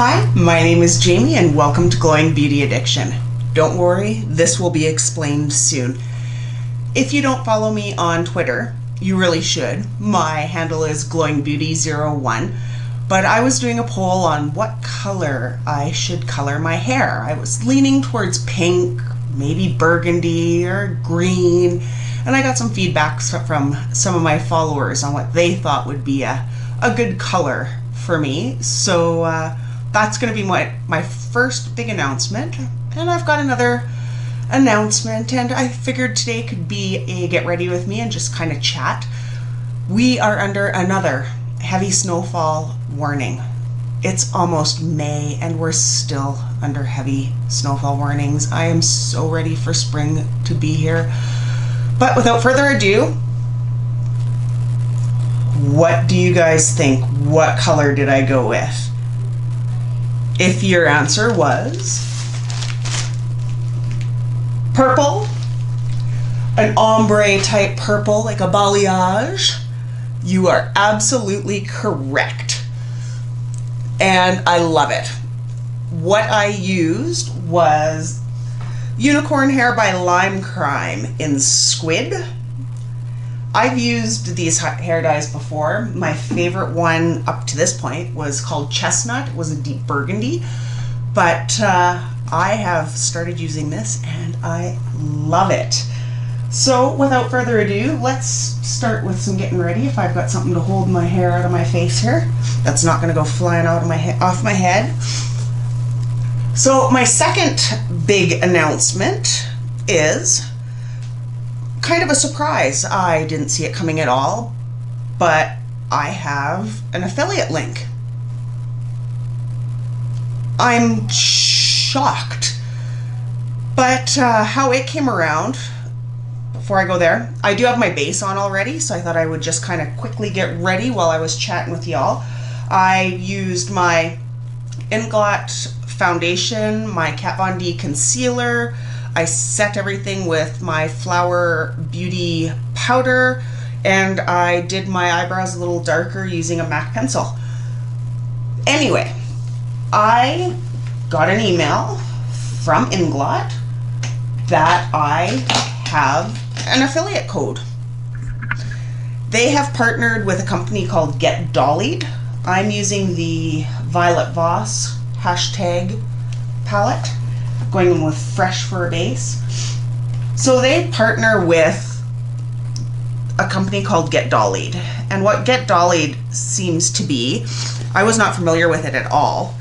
Hi, my name is Jamie and welcome to Glowing Beauty Addiction. Don't worry, this will be explained soon. If you don't follow me on Twitter, you really should. My handle is glowingbeauty01, but I was doing a poll on what color I should color my hair. I was leaning towards pink, maybe burgundy or green, and I got some feedback from some of my followers on what they thought would be a good color for me. So that's going to be my first big announcement, and I've got another announcement, and I figured today could be a get ready with me and just kind of chat. We are under another heavy snowfall warning. It's almost May and we're still under heavy snowfall warnings. I am so ready for spring to be here. But without further ado, what do you guys think? What color did I go with? If your answer was purple, an ombre type purple like a balayage, you are absolutely correct. And I love it. What I used was Unicorn Hair by Lime Crime in Squid. I've used these hair dyes before. My favorite one up to this point was called Chestnut. It was a deep burgundy, but I have started using this and I love it. So without further ado, let's start with some getting ready. If I've got something to hold my hair out of my face here, that's not going to go flying out of off my head. So my second big announcement is kind of a surprise. I didn't see it coming at all, but I have an affiliate link. I'm shocked, but how it came around, before I go there, I do have my base on already, so I thought I would just kind of quickly get ready while I was chatting with y'all. I used my Inglot foundation, my Kat Von D concealer. I set everything with my Flower Beauty powder, and I did my eyebrows a little darker using a MAC pencil. Anyway, I got an email from Inglot that I have an affiliate code. They have partnered with a company called Get Dollied. I'm using the Violet Voss hashtag palette, going in with Fresh for a base. So they partner with a company called Get Dollied. And what Get Dollied seems to be, I was not familiar with it at all,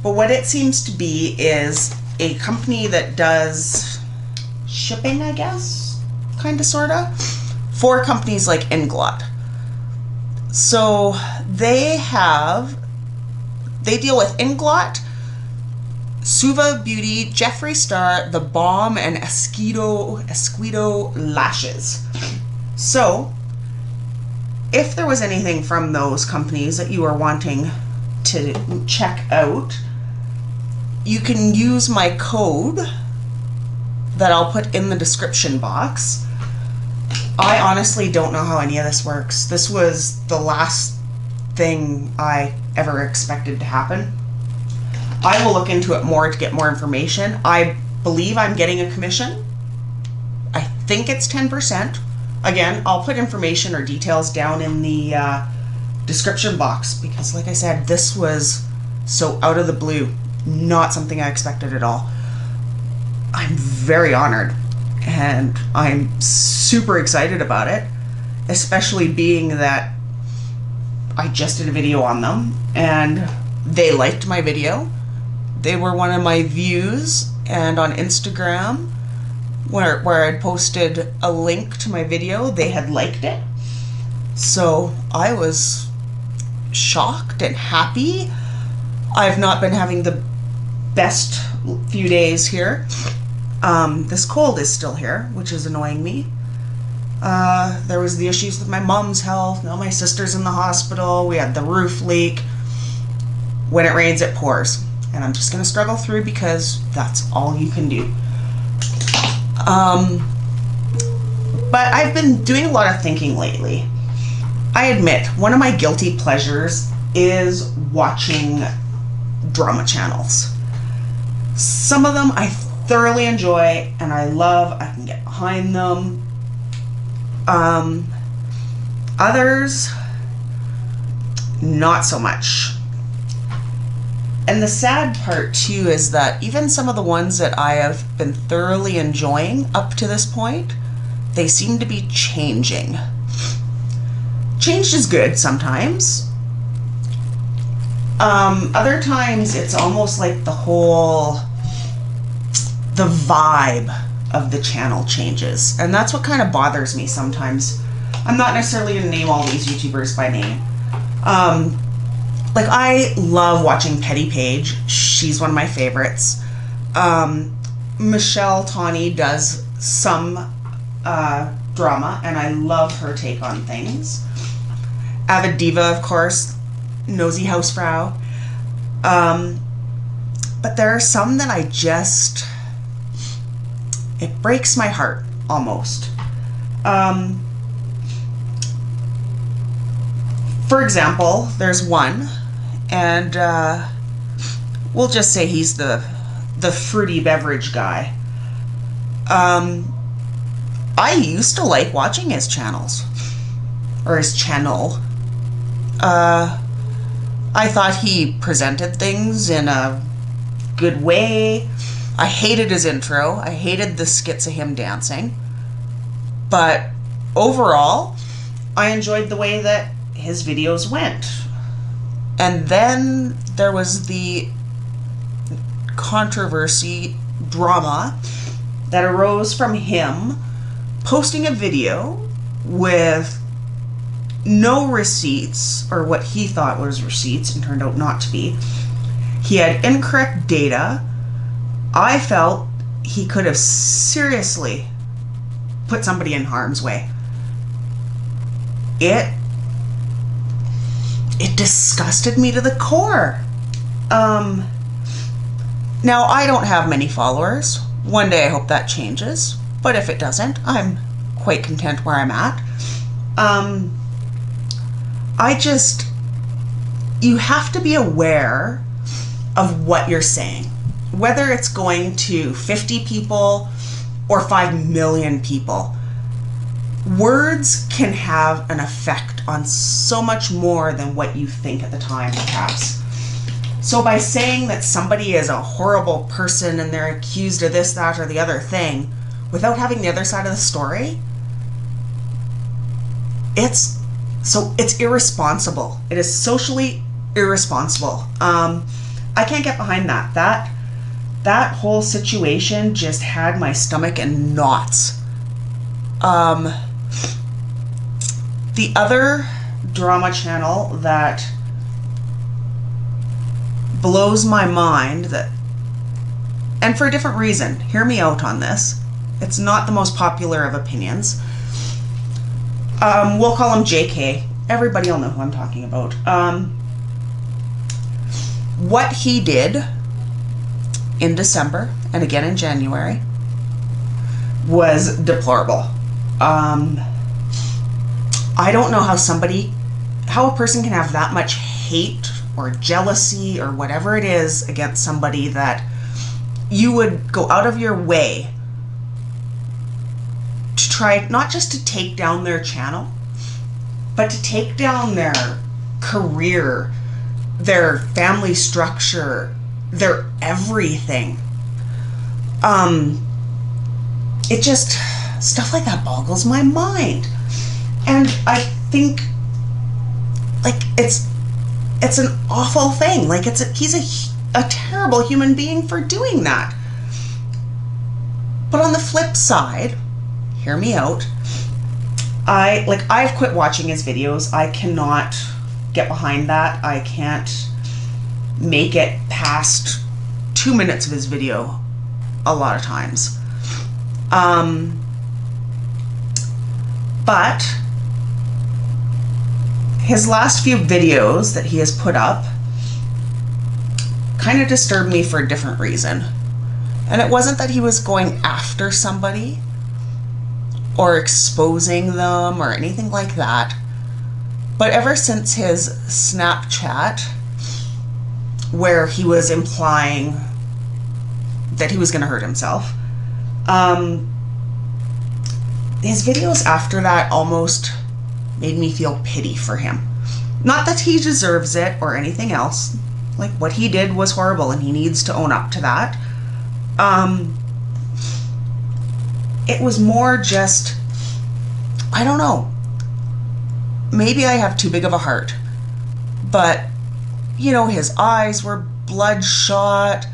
but what it seems to be is a company that does shipping, I guess, kind of, sort of, for companies like Inglot. So they deal with Inglot, Suva Beauty, Jeffree Star, The Balm, and Esquido Lashes. So if there was anything from those companies that you are wanting to check out, you can use my code that I'll put in the description box. I honestly don't know how any of this works. This was the last thing I ever expected to happen. I will look into it more to get more information. I believe I'm getting a commission. I think it's 10%. Again, I'll put information or details down in the description box because, like I said, this was so out of the blue. Not something I expected at all. I'm very honored and I'm super excited about it, especially being that I just did a video on them and they liked my video. They were one of my views, and on Instagram where I'd posted a link to my video, they had liked it. So I was shocked and happy. I've not been having the best few days here. This cold is still here, which is annoying me. There was the issues with my mom's health. Now my sister's in the hospital. We had the roof leak. When it rains, it pours. And I'm just going to struggle through because that's all you can do. But I've been doing a lot of thinking lately. I admit, one of my guilty pleasures is watching drama channels. Some of them I thoroughly enjoy and I love. I can get behind them. Others, not so much. And the sad part too is that even some of the ones that I have been thoroughly enjoying up to this point, they seem to be changing. Change is good sometimes. Other times it's almost like the vibe of the channel changes. And that's what kind of bothers me sometimes. I'm not necessarily going to name all these YouTubers by name. Like, I love watching Petty Page. She's one of my favorites. Michelle Tawney does some drama, and I love her take on things. Avid Diva, of course. Nosy Hausfrau. But there are some that I just... it breaks my heart, almost. For example, there's one, and we'll just say he's the fruity beverage guy. I used to like watching his channels, or his channel. I thought he presented things in a good way. I hated his intro. I hated the skits of him dancing. But overall, I enjoyed the way that his videos went. And then there was the controversy drama that arose from him posting a video with no receipts, or what he thought was receipts and turned out not to be. He had incorrect data. I felt he could have seriously put somebody in harm's way. It disgusted me to the core. Now, I don't have many followers. One day I hope that changes, but if it doesn't, I'm quite content where I'm at. You have to be aware of what you're saying. Whether it's going to 50 people or 5 million people, words can have an effect on so much more than what you think at the time, perhaps. So by saying that somebody is a horrible person and they're accused of this, that, or the other thing, without having the other side of the story, it's irresponsible. It is socially irresponsible. I can't get behind that. That whole situation just had my stomach in knots. The other drama channel that blows my mind, and for a different reason, hear me out on this. It's not the most popular of opinions. We'll call him JK. Everybody will know who I'm talking about. What he did in December and again in January was deplorable. I don't know how a person can have that much hate or jealousy or whatever it is against somebody that you would go out of your way to try not just to take down their channel, but to take down their career, their family structure, their everything. It just, stuff like that boggles my mind. And I think, like, it's an awful thing. Like, he's a terrible human being for doing that. But on the flip side, hear me out, I've quit watching his videos. I cannot get behind that. I can't make it past 2 minutes of his video a lot of times. But his last few videos that he has put up kind of disturbed me for a different reason. And it wasn't that he was going after somebody or exposing them or anything like that. But ever since his Snapchat where he was implying that he was going to hurt himself. His videos after that almost made me feel pity for him. Not that he deserves it or anything else. Like, what he did was horrible and he needs to own up to that. It was more just, I don't know. Maybe I have too big of a heart. But, you know, his eyes were bloodshot.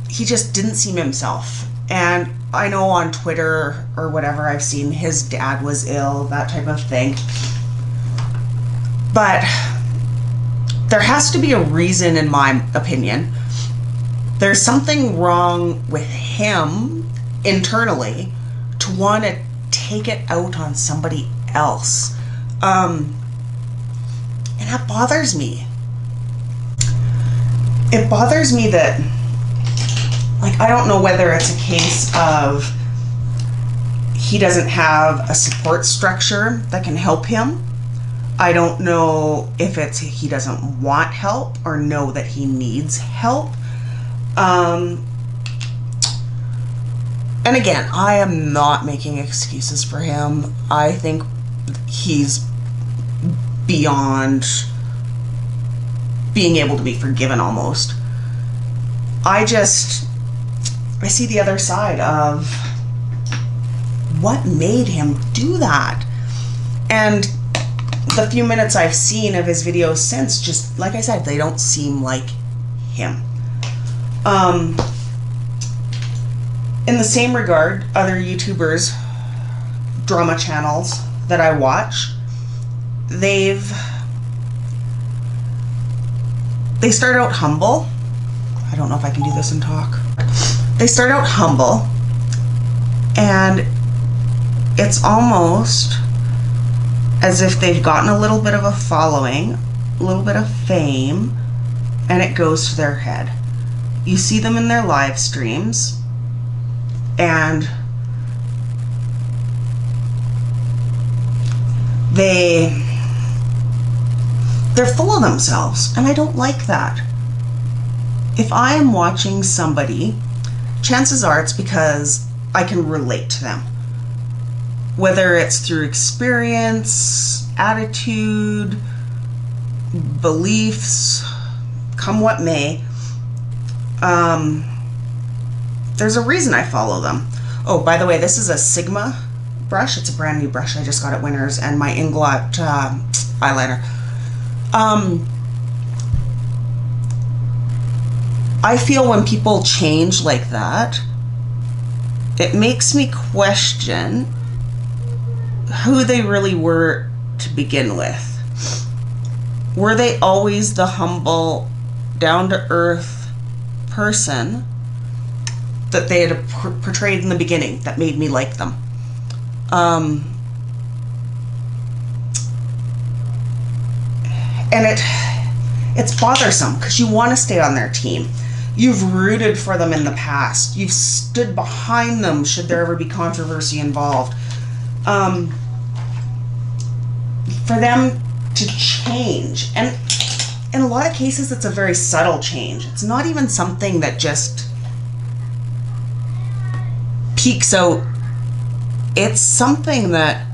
He just didn't seem himself. And I know on Twitter or whatever I've seen his dad was ill, that type of thing. But there has to be a reason, in my opinion. There's something wrong with him internally to want to take it out on somebody else. And that bothers me. It bothers me that, like, I don't know whether it's a case of he doesn't have a support structure that can help him. I don't know if it's he doesn't want help or know that he needs help. And again, I am not making excuses for him. I think he's beyond being able to be forgiven almost. I see the other side of what made him do that. And the few minutes I've seen of his videos since, just like I said, they don't seem like him. In the same regard, other YouTubers, drama channels that I watch, they start out humble. I don't know if I can do this and talk. They start out humble, and it's almost as if they've gotten a little bit of a following, a little bit of fame, and it goes to their head. You see them in their live streams, and they're full of themselves, and I don't like that. If I am watching somebody, chances are it's because I can relate to them. Whether it's through experience, attitude, beliefs, come what may, there's a reason I follow them. Oh, by the way, this is a Sigma brush. It's a brand new brush. I just got at Winners, and my Inglot eyeliner. I feel when people change like that, it makes me question who they really were to begin with. Were they always the humble, down-to-earth person that they had portrayed in the beginning that made me like them? And it's bothersome because you want to stay on their team. You've rooted for them in the past. You've stood behind them should there ever be controversy involved. For them to change, and in a lot of cases it's a very subtle change. It's not even something that just peeks out. It's something that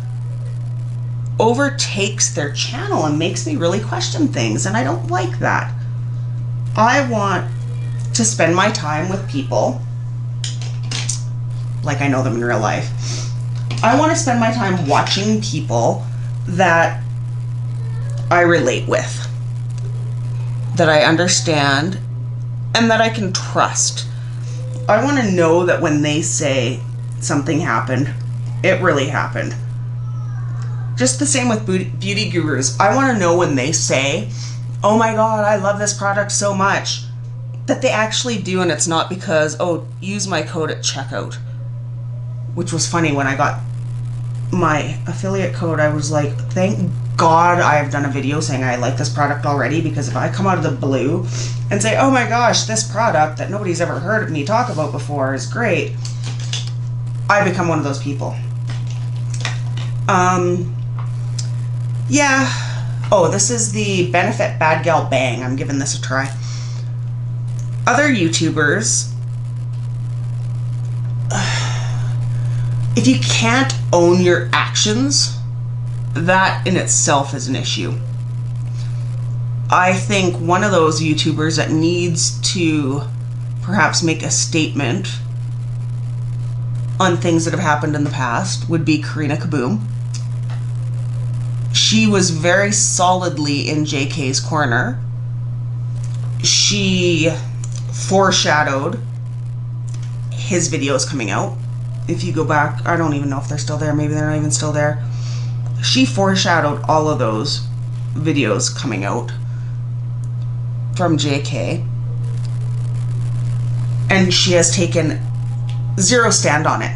overtakes their channel and makes me really question things, and I don't like that. I want to spend my time with people like I know them in real life. I want to spend my time watching people that I relate with, that I understand, and that I can trust. I want to know that when they say something happened, it really happened. Just the same with beauty gurus. I want to know when they say, oh my god, I love this product so much, that they actually do, and it's not because, oh, use my code at checkout. Which was funny, when I got my affiliate code, I was like, thank God I've done a video saying I like this product already, because if I come out of the blue and say, oh my gosh, this product that nobody's ever heard of me talk about before is great, I become one of those people. Yeah. Oh, this is the Benefit Bad Gal Bang. I'm giving this a try. other YouTubers, if you can't own your actions, that in itself is an issue. I think one of those YouTubers that needs to perhaps make a statement on things that have happened in the past would be Kaboom. She was very solidly in JK's corner. She foreshadowed his videos coming out. If you go back, I don't even know if they're still there. Maybe they're not even still there. She foreshadowed all of those videos coming out from JK. And she has taken zero stand on it.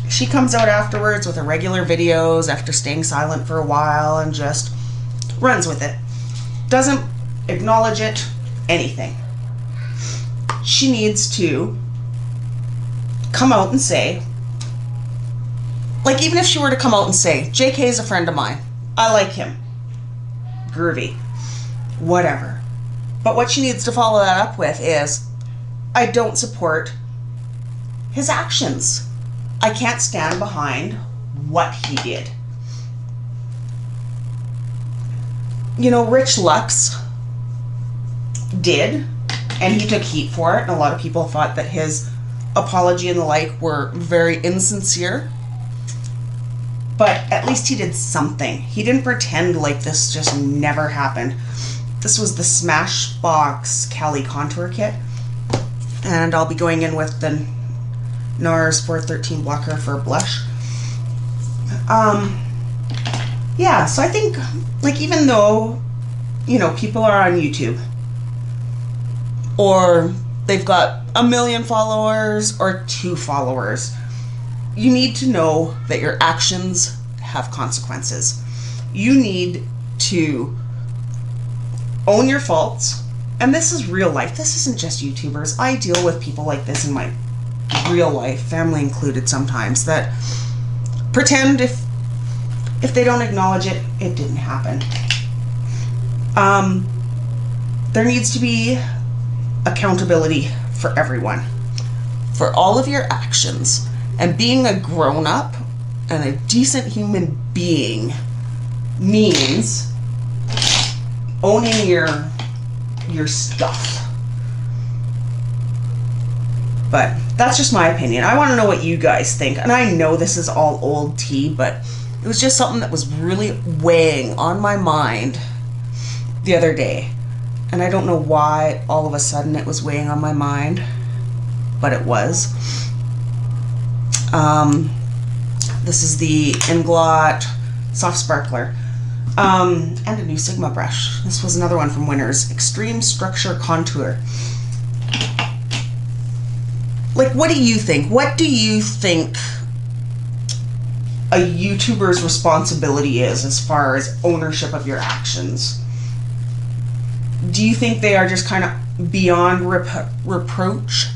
She comes out afterwards with her regular videos after staying silent for a while and just runs with it. Doesn't acknowledge it, anything. She needs to come out and say, like, even if she were to come out and say, JK is a friend of mine, I like him, groovy, whatever. But what she needs to follow that up with is, I don't support his actions. I can't stand behind what he did. You know, Rich Lux did, and he took heat for it, and a lot of people thought that his apology and the like were very insincere. But at least he did something. He didn't pretend like this just never happened. This was the Smashbox Cali Contour Kit. And I'll be going in with the NARS 413 blocker for blush. Yeah, so I think, like, even though, you know, people are on YouTube, or they've got 1 million followers or 2 followers, you need to know that your actions have consequences. You need to own your faults. And this is real life. This isn't just YouTubers. I deal with people like this in my real life, family included sometimes, that pretend if they don't acknowledge it, it didn't happen. There needs to be accountability for everyone, for all of your actions. And being a grown-up and a decent human being means owning your stuff. But that's just my opinion. I want to know what you guys think. And I know this is all old tea, but it was just something that was really weighing on my mind the other day. And I don't know why all of a sudden it was weighing on my mind, but it was. This is the Inglot Soft Sparkler. And a new Sigma brush. This was another one from Winners. Extreme Structure Contour. Like, what do you think? What do you think a YouTuber's responsibility is as far as ownership of your actions? Do you think they are just kind of beyond reproach?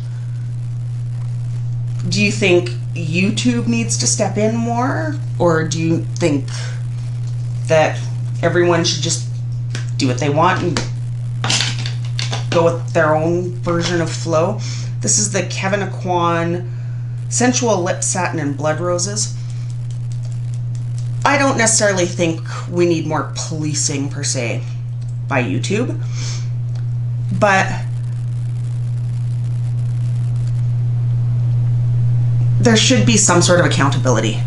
Do you think YouTube needs to step in more? Or do you think that everyone should just do what they want and go with their own version of flow? This is the Kevin Aquan Sensual Lip Satin and Blood Roses. I don't necessarily think we need more policing per se by YouTube, but there should be some sort of accountability.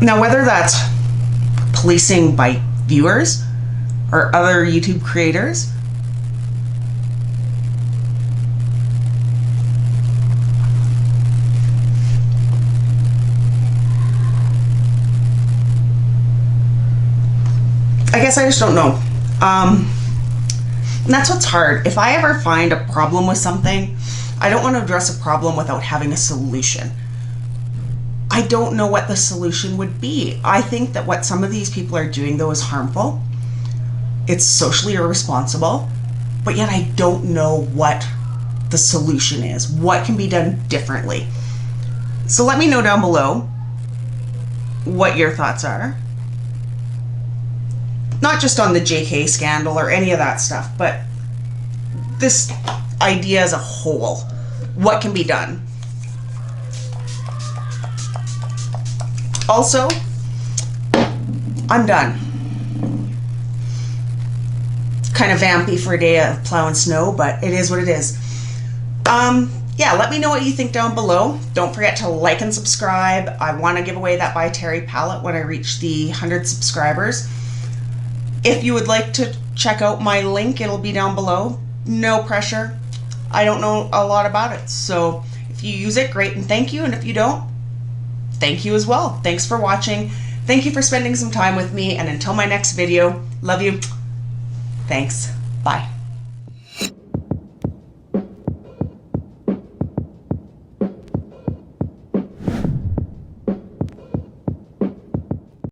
Now, whether that's policing by viewers or other YouTube creators, I guess I just don't know. And that's what's hard. If I ever find a problem with something, I don't want to address a problem without having a solution. I don't know what the solution would be. I think that what some of these people are doing, though, is harmful. It's socially irresponsible, but yet I don't know what the solution is. What can be done differently? So let me know down below what your thoughts are. not just on the JK scandal or any of that stuff, but this idea as a whole. What can be done? Also, I'm done. Kind of vampy for a day of plowing snow, but it is what it is. Yeah, let me know what you think down below. Don't forget to like and subscribe. I want to give away that By Terry palette when I reach the 100 subscribers. If you would like to check out my link, it'll be down below. No pressure. I don't know a lot about it, so if you use it, great, and thank you. And if you don't, thank you as well. Thanks for watching. Thank you for spending some time with me, and until my next video, love you. Thanks. Bye.